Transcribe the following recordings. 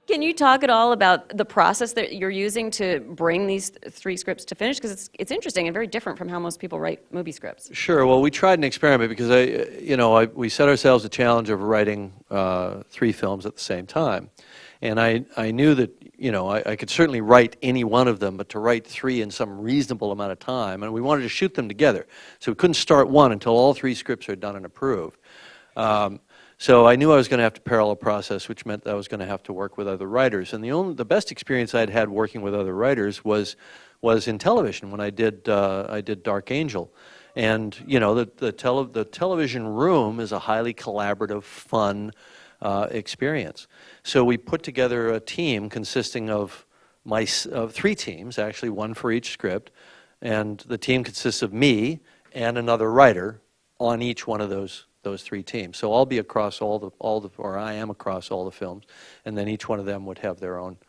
Can you talk at all about the process that you're using to bring these three scripts to finish? Because it's interesting and very different from how most people write movie scripts. Sure. Well, we tried an experiment because we set ourselves a challenge of writing 3 films at the same time, and I knew that I could certainly write any one of them, but to write 3 in some reasonable amount of time, and we wanted to shoot them together, so we couldn't start one until all 3 scripts are done and approved. So I knew I was going to have to parallel process, which meant that I was going to have to work with other writers. And the best experience I'd had working with other writers was in television when I did Dark Angel. And the television room is a highly collaborative, fun experience. So we put together a team consisting of 3 teams, actually, 1 for each script, and the team consists of me and another writer on each one of those 3 teams. So I'll be across or I am across all the films, and then each one of them would have their own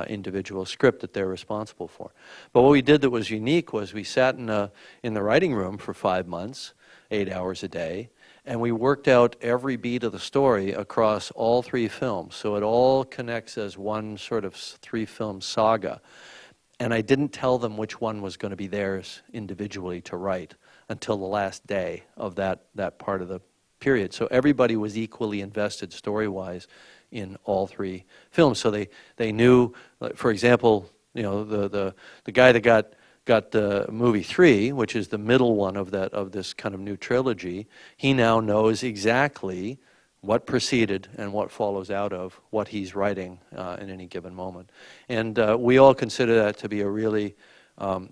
individual script that they're responsible for. But what we did that was unique was we sat in the writing room for 5 months, 8 hours a day, and we worked out every beat of the story across all 3 films. So it all connects as one sort of 3-film saga. And I didn't tell them which one was going to be theirs individually to write until the last day of that part of the period. So everybody was equally invested story-wise in all 3 films. So they knew, for example, the guy that got the movie 3, which is the middle one of this kind of new trilogy, he now knows exactly what preceded and what follows out of what he's writing in any given moment. And we all consider that to be a really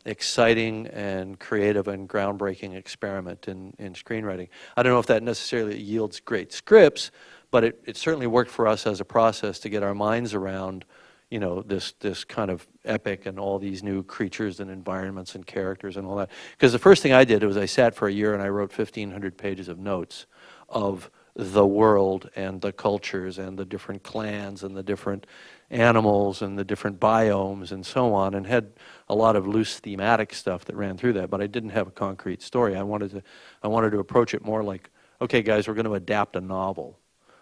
exciting and creative and groundbreaking experiment in screenwriting. I don't know if that necessarily yields great scripts, but it certainly worked for us as a process to get our minds around this kind of epic and all these new creatures and environments and characters and all that. Because the first thing I did was I sat for a year and I wrote 1,500 pages of notes of the world and the cultures and the different clans and the different animals and the different biomes and so on, and had a lot of loose thematic stuff that ran through that, but I didn't have a concrete story. I wanted to approach it more like, okay guys, we're going to adapt a novel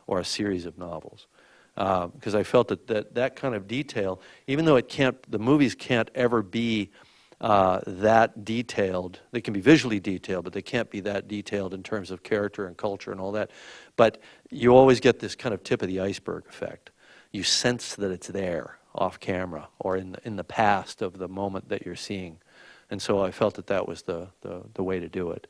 or a series of novels. Because I felt that kind of detail, even though the movies can't ever be that detailed. They can be visually detailed, but they can't be that detailed in terms of character and culture and all that. But you always get this kind of tip of the iceberg effect. You sense that it's there off camera or in the past of the moment that you're seeing. And so I felt that was the way to do it.